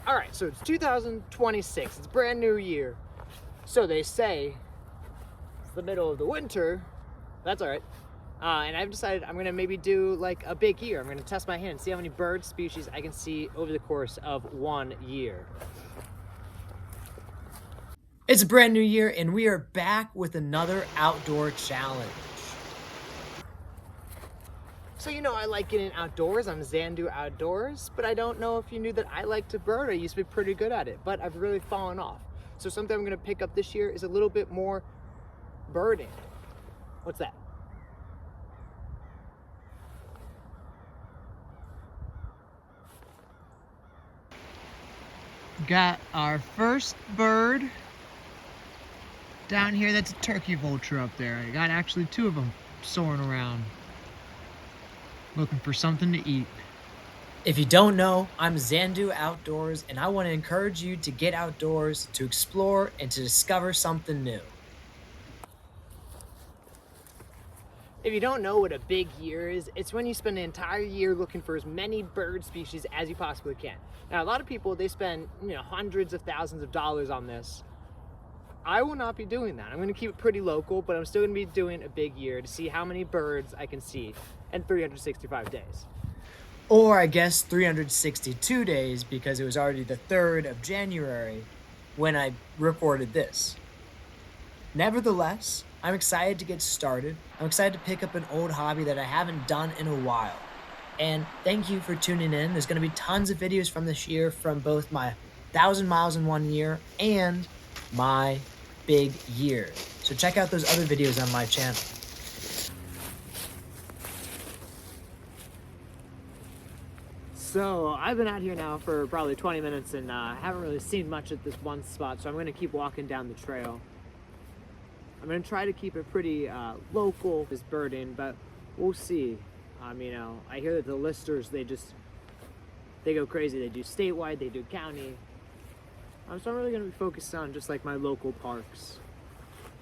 All right, so it's 2026. It's a brand new year. So they say it's the middle of the winter. That's all right. And I've decided I'm gonna maybe do like a big year. I'm gonna test my hand, see how many bird species I can see over the course of 1 year. It's a brand new year and we are back with another outdoor challenge. So you know I like getting outdoors. I'm Xandu Outdoors, but I don't know if you knew that I like to bird. I used to be pretty good at it, but I've really fallen off. So something I'm gonna pick up this year is a little bit more birding. What's that? Got our first bird down here. That's a turkey vulture up there. I got actually 2 of them soaring around, looking for something to eat. If you don't know, I'm Xandu Outdoors, and I want to encourage you to get outdoors, to explore, and to discover something new. If you don't know what a big year is, it's when you spend an entire year looking for as many bird species as you possibly can. Now, a lot of people, they spend hundreds of thousands of dollars on this. I will not be doing that. I'm going to keep it pretty local, but I'm still going to be doing a big year to see how many birds I can see in 365 days. Or I guess 362 days, because it was already the 3rd of January when I recorded this. Nevertheless, I'm excited to get started. I'm excited to pick up an old hobby that I haven't done in a while. And thank you for tuning in. There's going to be tons of videos from this year, from both my 1,000 miles in 1 year and my big year. So check out those other videos on my channel. So I've been out here now for probably 20 minutes and haven't really seen much at this one spot, so I'm going to keep walking down the trail. I'm going to try to keep it pretty local, this birding, but we'll see. I hear that the listers, they go crazy. They do statewide, they do county. So I'm really going to be focused on just like my local parks.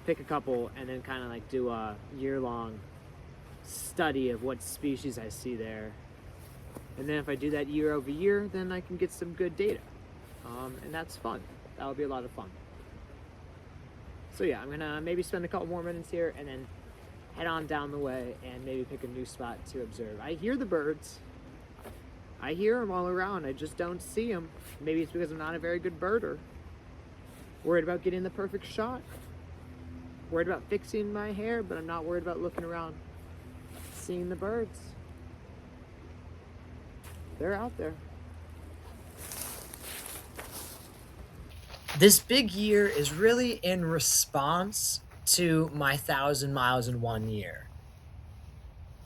Pick a couple and then kind of like do a year-long study of what species I see there. And then if I do that year over year, then I can get some good data. And that's fun. That'll be a lot of fun. So yeah, I'm gonna maybe spend a couple more minutes here and then head on down the way and maybe pick a new spot to observe. I hear the birds. I hear them all around. I just don't see them. Maybe it's because I'm not a very good birder. Worried about getting the perfect shot. Worried about fixing my hair, but I'm not worried about looking around, seeing the birds. They're out there. This big year is really in response to my 1,000 miles in 1 year.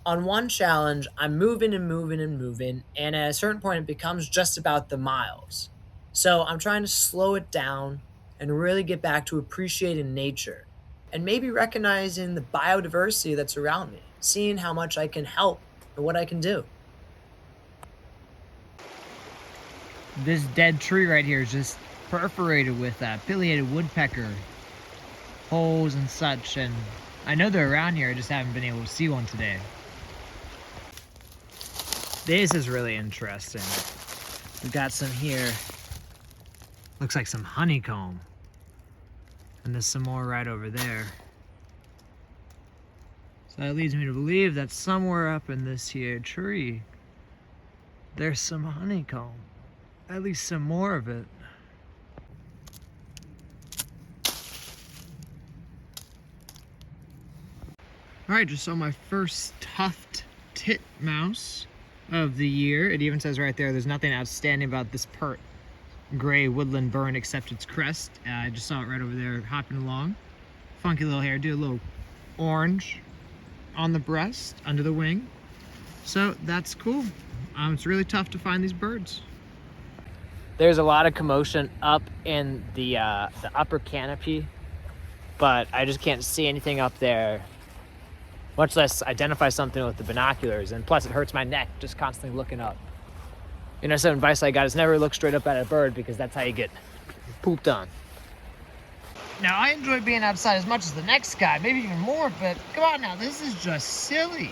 On one challenge, I'm moving and moving and moving, and at a certain point it becomes just about the miles. So I'm trying to slow it down and really get back to appreciating nature and maybe recognizing the biodiversity that's around me, seeing how much I can help and what I can do. This dead tree right here is just perforated with pileated woodpecker holes and such, and I know they're around here, I just haven't been able to see one today. This is really interesting. We've got some here, looks like some honeycomb, and there's some more right over there. So that leads me to believe that somewhere up in this here tree there's some honeycomb, at least some more of it. Alright, just saw my first tuft titmouse of the year. It even says right there, there's nothing outstanding about this pert gray woodland burn except its crest. I just saw it right over there hopping along. Funky little hair, do a little orange on the breast, under the wing. So that's cool. It's really tough to find these birds. There's a lot of commotion up in the upper canopy, but I just can't see anything up there, much less identify something with the binoculars. And plus it hurts my neck just constantly looking up. Some advice I got is never look straight up at a bird, because that's how you get pooped on. Now, I enjoy being outside as much as the next guy, maybe even more, but come on now, this is just silly.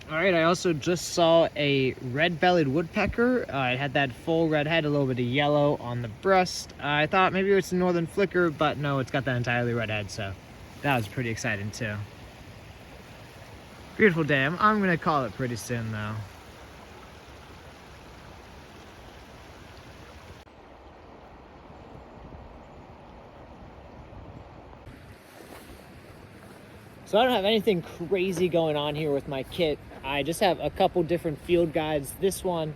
All right, I also just saw a red-bellied woodpecker. It had that full red head, a little bit of yellow on the breast. I thought maybe it's a northern flicker, but no, it's got that entirely red head, so that was pretty exciting too. Beautiful day. I'm gonna call it pretty soon though. So I don't have anything crazy going on here with my kit. I just have a couple different field guides. This one,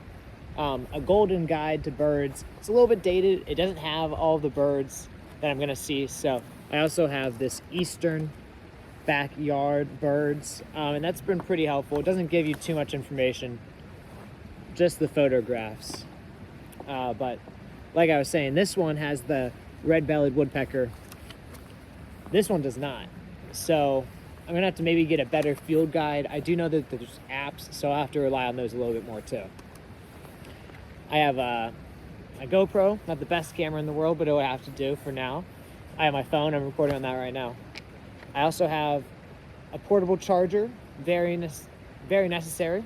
a golden guide to birds. It's a little bit dated. It doesn't have all the birds that I'm gonna see. So I also have this eastern backyard birds, and that's been pretty helpful. It doesn't give you too much information, just the photographs. But like I was saying, this one has the red-bellied woodpecker. This one does not. So I'm gonna have to maybe get a better field guide. I do know that there's apps, so I'll have to rely on those a little bit more too. I have a GoPro, not the best camera in the world, but it'll have to do for now. I have my phone, I'm recording on that right now. I also have a portable charger, very necessary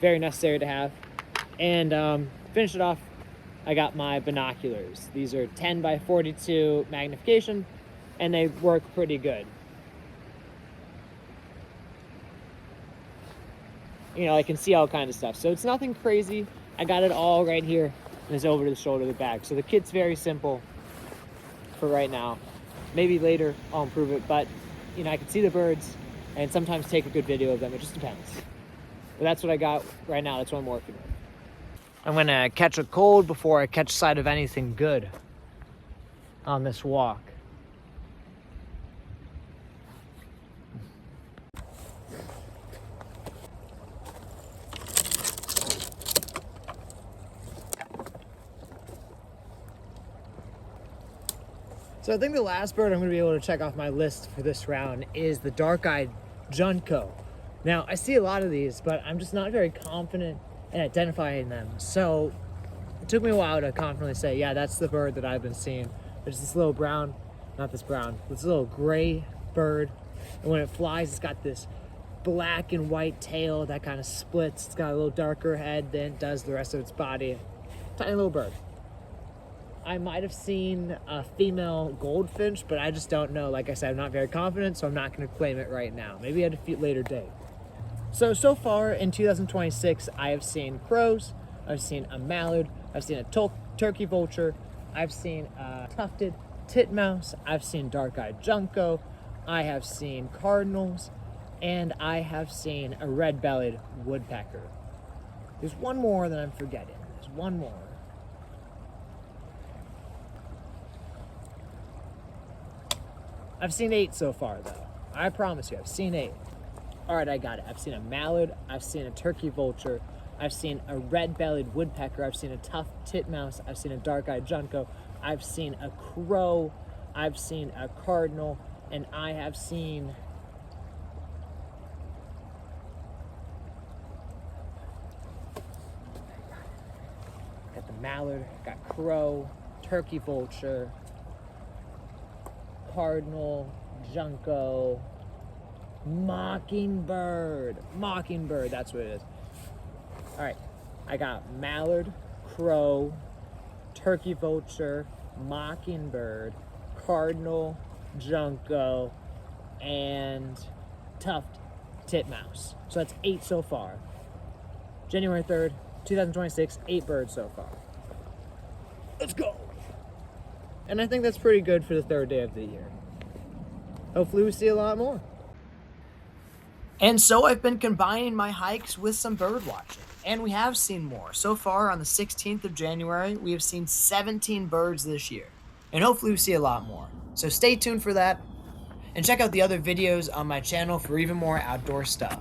to have. And finish it off, I got my binoculars. These are 10 by 42 magnification, and they work pretty good. You know, I can see all kinds of stuff. So it's nothing crazy. I got it all right here, and it's over to the shoulder of the bag. So the kit's very simple for right now. Maybe later I'll improve it, but you know, I can see the birds and sometimes take a good video of them. It just depends. But that's what I got right now. That's what I'm working with. I'm gonna catch a cold before I catch sight of anything good on this walk. So I think the last bird I'm going to be able to check off my list for this round is the dark-eyed junco. Now, I see a lot of these, but I'm just not very confident in identifying them. So it took me a while to confidently say, yeah, that's the bird that I've been seeing. There's this little brown, not this brown, this little gray bird. And when it flies, it's got this black and white tail that kind of splits. It's got a little darker head than it does the rest of its body. Tiny little bird. I might have seen a female goldfinch, but I just don't know. Like I said, I'm not very confident, so I'm not going to claim it right now. Maybe at a later date. So far in 2026, I have seen crows, I've seen a mallard, I've seen a turkey vulture, I've seen a tufted titmouse, I've seen dark-eyed junco, I have seen cardinals, and I have seen a red-bellied woodpecker. There's one more that I'm forgetting. There's one more. I've seen 8 so far, though. I promise you, I've seen 8. All right, I got it. I've seen a mallard. I've seen a turkey vulture. I've seen a red-bellied woodpecker. I've seen a tufted titmouse. I've seen a dark-eyed junco. I've seen a crow. I've seen a cardinal. And I have seen... got the mallard, got crow, turkey vulture, cardinal, junco, mockingbird, that's what it is. All right, I got mallard, crow, turkey vulture, mockingbird, cardinal, junco, and tufted titmouse. So that's 8 so far. January 3rd, 2026, 8 birds so far. Let's go. And I think that's pretty good for the 3rd day of the year. Hopefully we see a lot more. And so I've been combining my hikes with some bird watching. And we have seen more. So far on the 16th of January, we have seen 17 birds this year. And hopefully we see a lot more. So stay tuned for that. And check out the other videos on my channel for even more outdoor stuff.